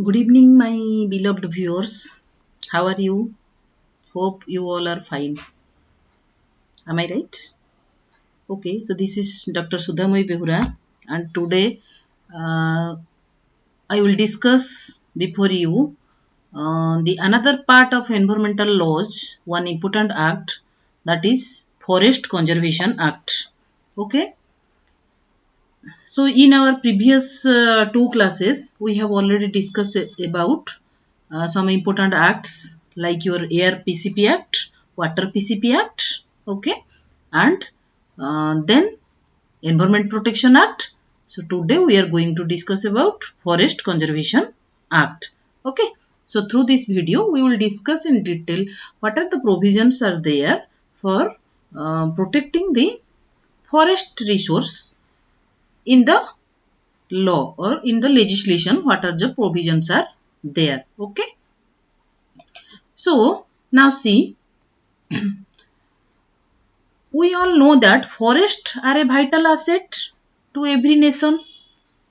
Good evening, my beloved viewers. How are you? Hope you all are fine. Am I right? Okay, so this is Dr. Sudhamoy Behura, and today uh, I will discuss before you the another part of environmental laws, one important act, that is Forest Conservation Act. Okay, so in our previous two classes, we have already discussed about some important acts like your Air PCP Act, Water PCP Act, okay, and then Environment Protection Act. So today we are going to discuss about Forest Conservation Act. Okay, so through this video we will discuss in detail what are the provisions are there for protecting the forest resource in the law or in the legislation. What are the provisions are there? Okay, so now see, we all know that forests are a vital asset to every nation,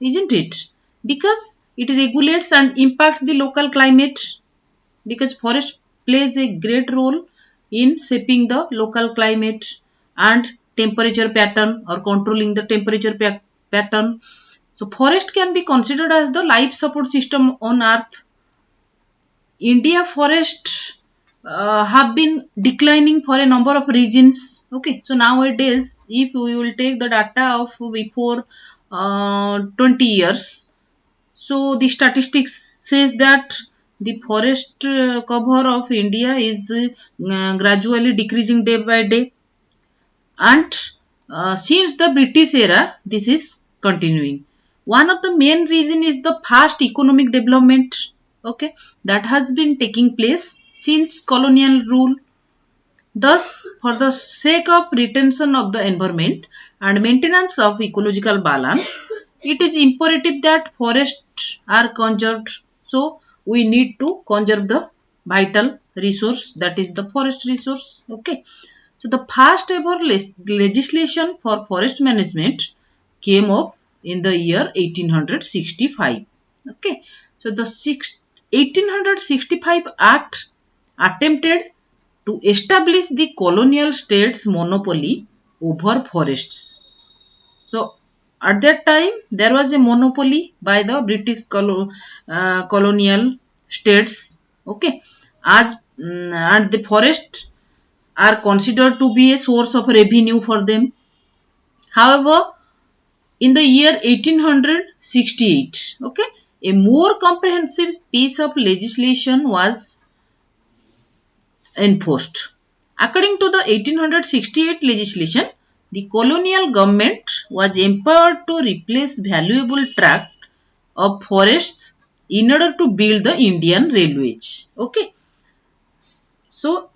isn't it? Because it regulates and impacts the local climate, because forest plays a great role in shaping the local climate and temperature pattern or controlling the temperature pattern. So forest can be considered as the life support system on earth. India forests have been declining for a number of reasons. Okay, so nowadays, if we will take the data of before 20 years, so the statistics says that the forest cover of India is gradually decreasing day by day, and since the British era, this is continuing. One of the main reason is the fast economic development, okay, that has been taking place since colonial rule. Thus, for the sake of retention of the environment and maintenance of ecological balance, it is imperative that forests are conserved. So, we need to conserve the vital resource, that is the forest resource. Okay. So, the first ever legislation for forest management came up in the year 1865. Okay. So, the 1865 Act attempted to establish the colonial states' monopoly over forests. So, at that time, there was a monopoly by the British colonial states. Okay, as and the forests are considered to be a source of revenue for them. However, in the year 1868, okay, a more comprehensive piece of legislation was enforced. According to the 1868 legislation, the colonial government was empowered to replace valuable tract of forests in order to build the Indian railways. Okay. So,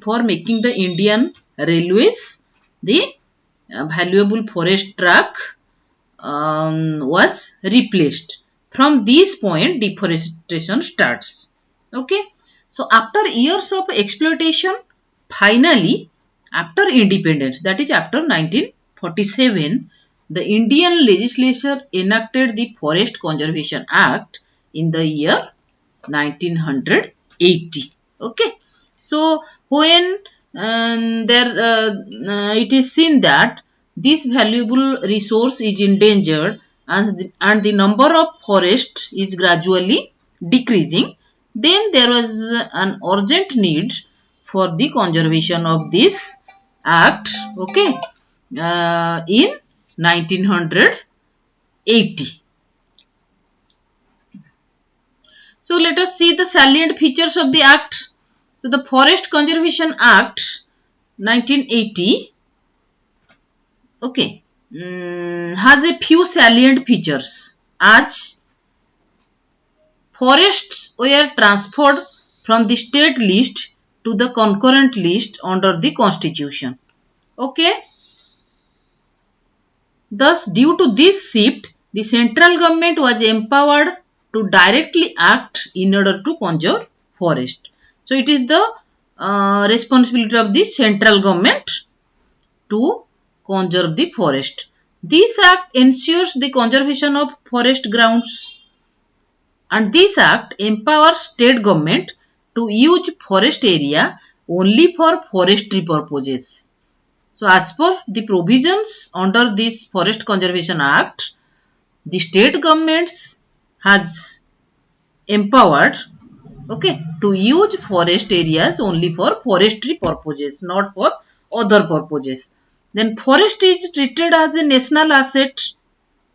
for making the Indian railways, the valuable forest tract was replaced. From this point, deforestation starts. Okay. So, after years of exploitation, finally, after independence, that is after 1947, the Indian legislature enacted the Forest Conservation Act in the year 1980. Okay. So, when it is seen that this valuable resource is endangered and the number of forest is gradually decreasing, then there was an urgent need for the conservation of this act, okay, in 1980. So let us see the salient features of the act. So the Forest Conservation Act 1980, okay, has a few salient features, as forests were transferred from the state list to the concurrent list under the constitution. Okay. Thus, due to this shift, the central government was empowered to directly act in order to conserve forest. So, it is the responsibility of the central government to conserve the forest. This act ensures the conservation of forest grounds. And this act empowers state government to use forest area only for forestry purposes. So as per the provisions under this Forest Conservation Act, the state governments has empowered, okay, to use forest areas only for forestry purposes, not for other purposes. Then forest is treated as a national asset.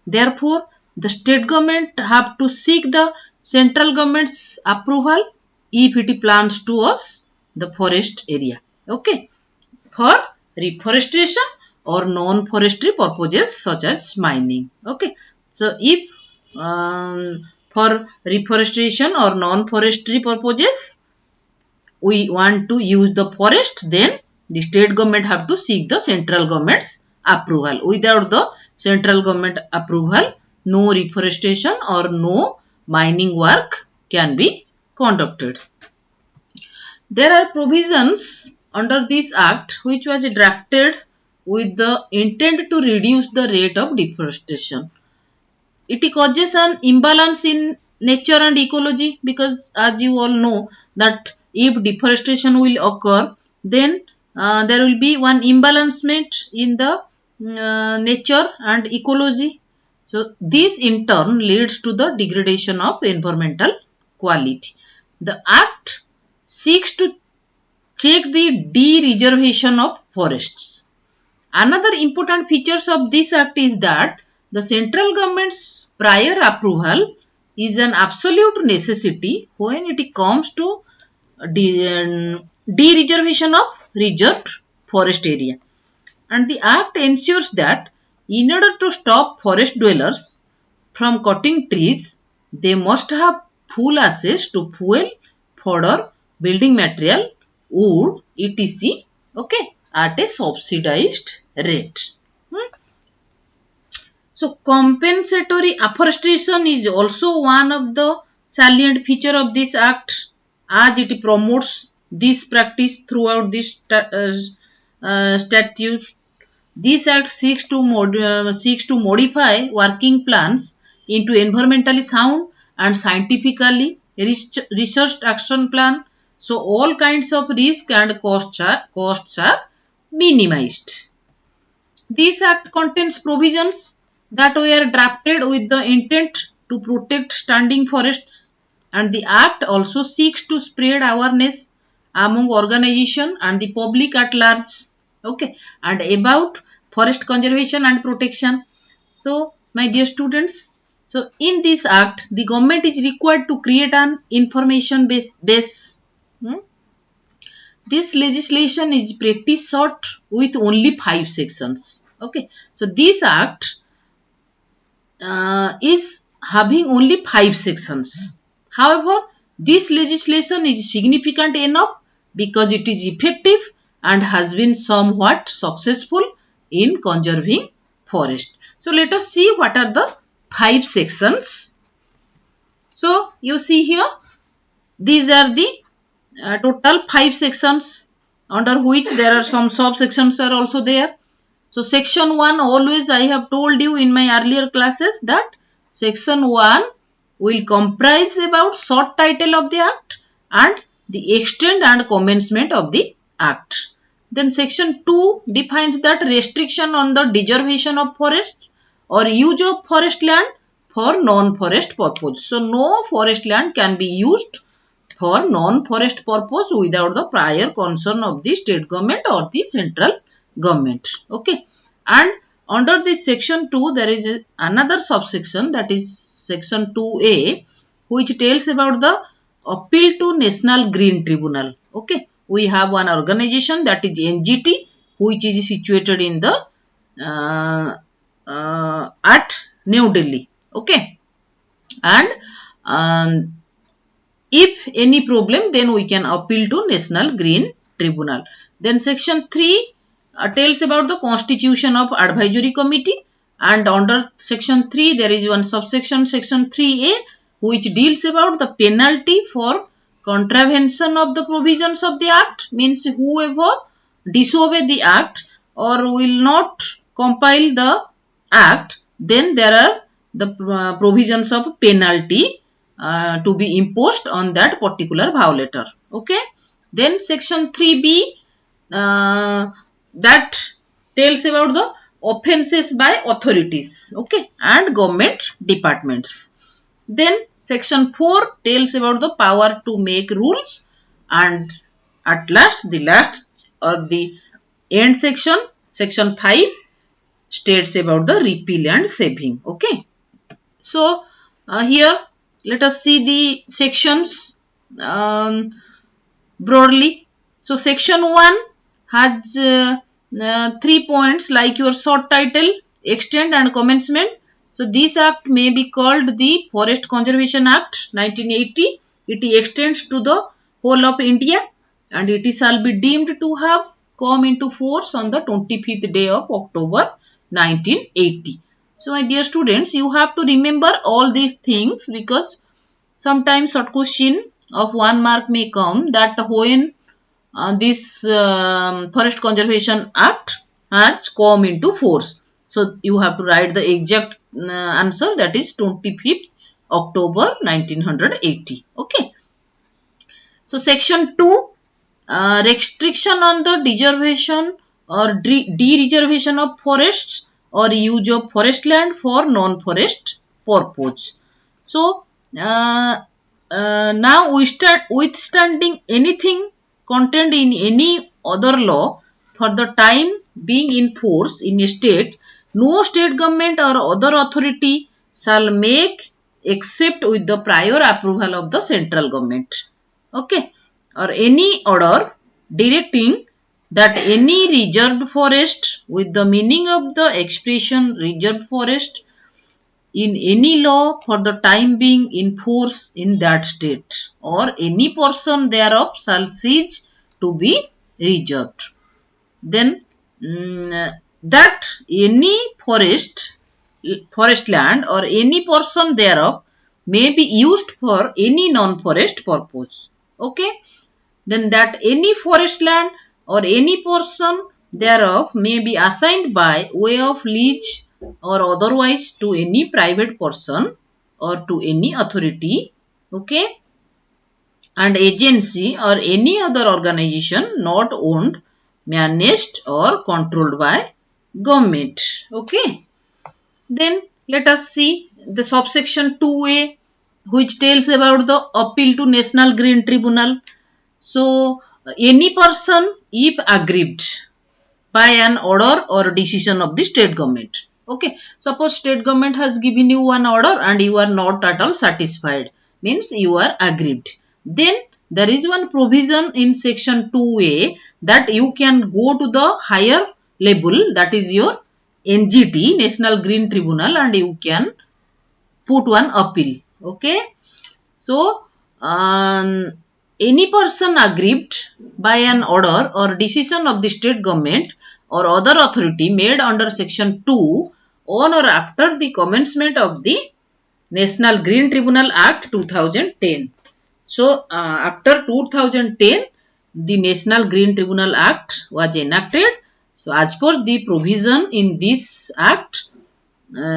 Therefore, the state government have to seek the central government's approval if it plans to use the forest area, okay, for reforestation or non-forestry purposes such as mining, okay. So if for reforestation or non-forestry purposes we want to use the forest, then the state government have to seek the central government's approval. Without the central government approval, no reforestation or no mining work can be conducted. There are provisions under this act which was drafted with the intent to reduce the rate of deforestation. It causes an imbalance in nature and ecology, because as you all know that if deforestation will occur, then there will be one imbalancement in the nature and ecology. So this in turn leads to the degradation of environmental quality. The act seeks to check the de-reservation of forests. Another important features of this act is that the central government's prior approval is an absolute necessity when it comes to de-reservation of reserved forest area. And the act ensures that in order to stop forest dwellers from cutting trees, they must have full access to fuel, fodder, building material, wood, etc. Okay, at a subsidized rate. So compensatory afforestation is also one of the salient feature of this act, as it promotes this practice throughout this statutes. This act seeks to modify working plans into environmentally sound and scientifically researched action plan. So all kinds of risk and costs are minimized. This act contains provisions that were drafted with the intent to protect standing forests, and the act also seeks to spread awareness among organizations and the public at large, okay, and about forest conservation and protection. So my dear students, so in this act the government is required to create an information base. This legislation is pretty short with only 5 sections, okay. So this act is having only 5 sections. However, this legislation is significant enough because it is effective and has been somewhat successful in conserving forest. So let us see what are the 5 sections. So you see here, these are the total 5 sections, under which there are some subsections are also there. So section 1, always I have told you in my earlier classes that section 1 will comprise about short title of the act and the extent and commencement of the act. Then section 2 defines that restriction on the deservation of forests or use of forest land for non-forest purpose. So no forest land can be used for non-forest purpose without the prior concern of the state government or the central government, okay. And under this section 2 there is another subsection, that is section 2a, which tells about the appeal to National Green Tribunal, okay. We have one organization, that is NGT, which is situated in the at New Delhi, okay. And if any problem, then we can appeal to National Green Tribunal. Then section 3 tells about the constitution of advisory committee, and under section 3 there is one subsection, section 3a, which deals about the penalty for contravention of the provisions of the act. Means whoever disobey the act or will not compile the act, then there are the provisions of penalty to be imposed on that particular violator. Okay. Then section 3B that tells about the offences by authorities, okay, and government departments. Then section 4 tells about the power to make rules, and at last the last or the end section, section 5 states about the repeal and saving. Okay. So here let us see the sections broadly. So section 1 has 3 points like your short title, extent and commencement. So this act may be called the Forest Conservation Act 1980. It extends to the whole of India and it shall be deemed to have come into force on the 25th day of October 1980. So my dear students, you have to remember all these things because sometimes short question of 1 mark may come that when this Forest Conservation Act has come into force. So you have to write the exact answer, that is 25th October 1980. Okay. So section 2, restriction on the dereservation or de-reservation of forests or use of forest land for non-forest purpose. So now withstanding anything contained in any other law for the time being in force in a state, no state government or other authority shall make except with the prior approval of the central government. Okay. Or any order directing that any reserved forest with the meaning of the expression reserved forest in any law for the time being in force in that state or any portion thereof shall cease to be reserved. Then that any forest land or any portion thereof may be used for any non-forest purpose. Okay. Then that any forest land or any portion thereof may be assigned by way of lease or otherwise to any private person or to any authority, okay, and agency or any other organization not owned, managed or controlled by government. Okay. Then let us see the subsection 2A, which tells about the appeal to National Green Tribunal. So any person if aggrieved by an order or decision of the state government. Okay. Suppose state government has given you one order and you are not at all satisfied. Means you are aggrieved. Then there is one provision in section 2A that you can go to the higher level, that is your NGT, National Green Tribunal, and you can put one appeal. Okay. So any person aggrieved by an order or decision of the state government or other authority made under section 2 on or after the commencement of the National Green Tribunal Act 2010. So after 2010, the National Green Tribunal Act was enacted. So as per the provision in this act,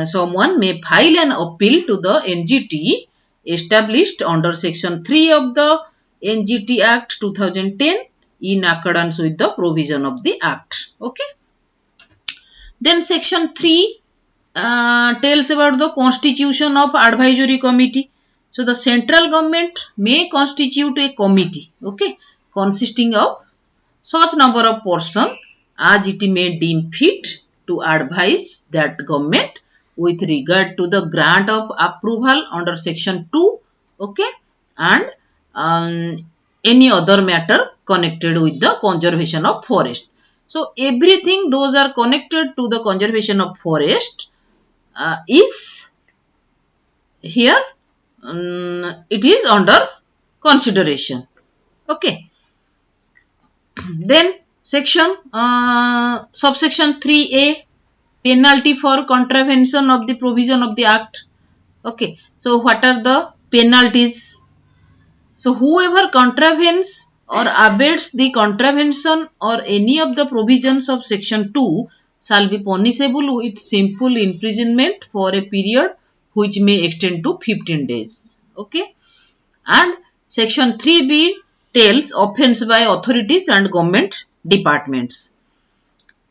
someone may file an appeal to the NGT established under section 3 of the NGT Act 2010 in accordance with the provision of the act. Okay. Then section 3 tells about the constitution of advisory committee. So the central government may constitute a committee, okay, consisting of such number of persons as it may deem fit to advise that government with regard to the grant of approval under section 2, okay, and any other matter connected with the conservation of forest. So everything those are connected to the conservation of forest is here, it is under consideration. Okay. Then section subsection 3A, penalty for contravention of the provision of the act. Okay. So what are the penalties? So whoever contravenes or abates the contravention or any of the provisions of section 2 shall be punishable with simple imprisonment for a period which may extend to 15 days. Okay. And section 3b tells offence by authorities and government departments.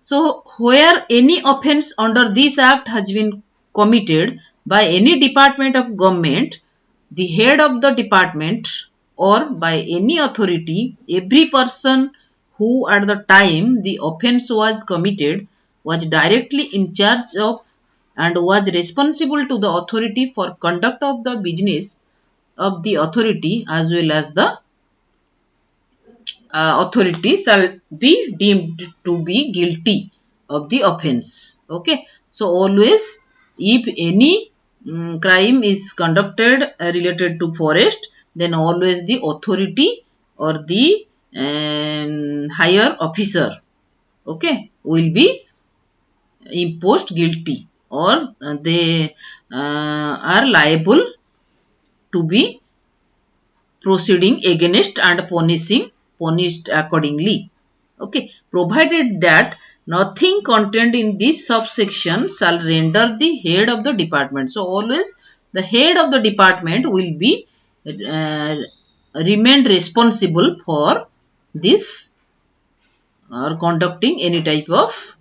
So where any offence under this act has been committed by any department of government, the head of the department or by any authority, every person who at the time the offence was committed was directly in charge of and was responsible to the authority for conduct of the business of the authority as well as the authority shall be deemed to be guilty of the offence. Okay. So always if any crime is conducted related to forest, then always the authority or the higher officer, okay, will be imposed guilty, or they are liable to be proceeding against and punished accordingly. Okay, provided that nothing contained in this subsection shall render the head of the department. So always the head of the department will be uh, remained responsible for this or conducting any type of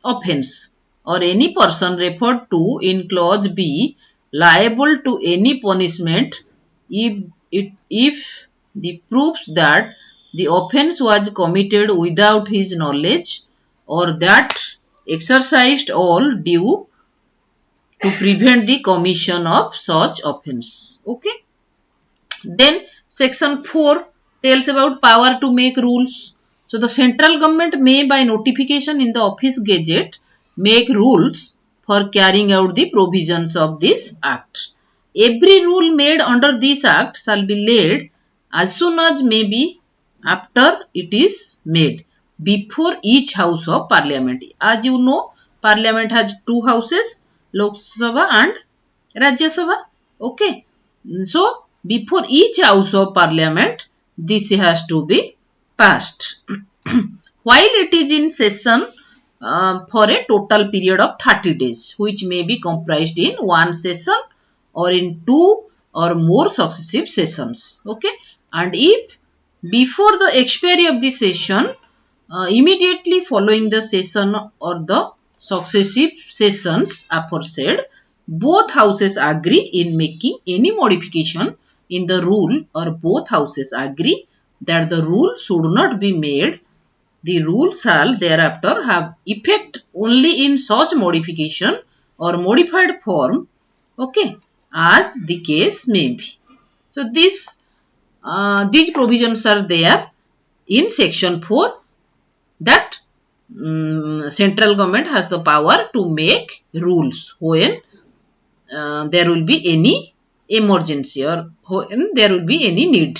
offence, or any person referred to in clause B liable to any punishment if the proofs that the offence was committed without his knowledge or that exercised all due to prevent the commission of such offence. Okay. Then section 4 tells about power to make rules. So the central government may by notification in the office gazette make rules for carrying out the provisions of this act. Every rule made under this act shall be laid as soon as may be after it is made before each house of parliament. As you know, parliament has two houses, Lok Sabha and Rajya Sabha. Okay. So before each house of parliament, this has to be passed. While it is in session for a total period of 30 days, which may be comprised in one session or in two or more successive sessions. Okay. And if before the expiry of the session, immediately following the session or the successive sessions aforesaid, both houses agree in making any modification in the rule, or both houses agree that the rule should not be made, the rule shall thereafter have effect only in such modification or modified form, okay, as the case may be. So these provisions are there in section 4, that central government has the power to make rules when there will be any emergency or when there will be any need.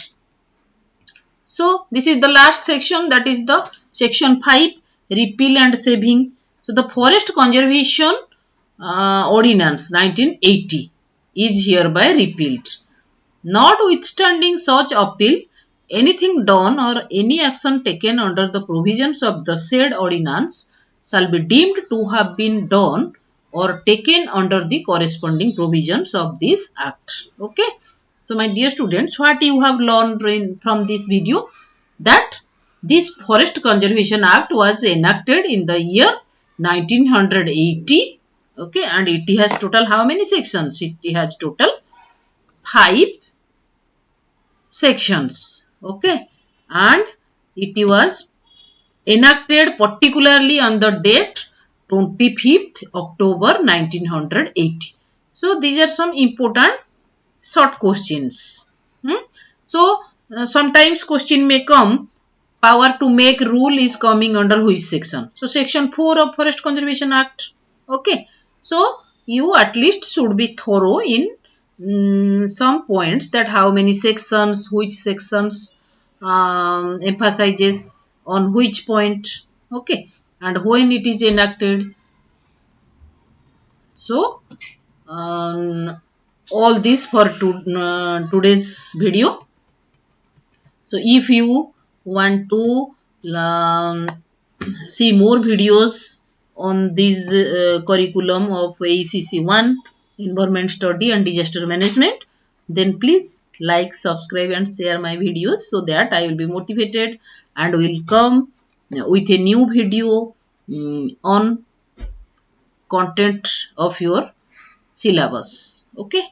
So this is the last section, that is the section 5, repeal and saving. So the Forest Conservation Ordinance 1980 is hereby repealed. Notwithstanding such appeal, anything done or any action taken under the provisions of the said ordinance shall be deemed to have been done or taken under the corresponding provisions of this act. Okay. So my dear students, what you have learned from this video, that this Forest Conservation Act was enacted in the year 1980. Okay. And it has total how many sections? It has total 5 sections. Okay. And it was enacted particularly on the date 25th October 1980. So these are some important short questions. So sometimes question may come, power to make rule is coming under which section? So section 4 of Forest Conservation Act. Okay. So you at least should be thorough in some points, that how many sections, which sections emphasizes on which point. Okay. And when it is enacted. So all this for today's video. So if you want to see more videos on this curriculum of AECC1, Environment Study and Disaster Management, then please like, subscribe and share my videos so that I will be motivated and will come with a new video on content of your syllabus. Okay,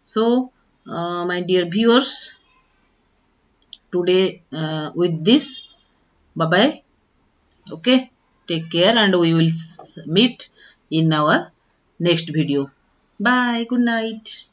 so my dear viewers, today with this, bye bye. Okay, take care and we will meet in our next video. Bye, good night.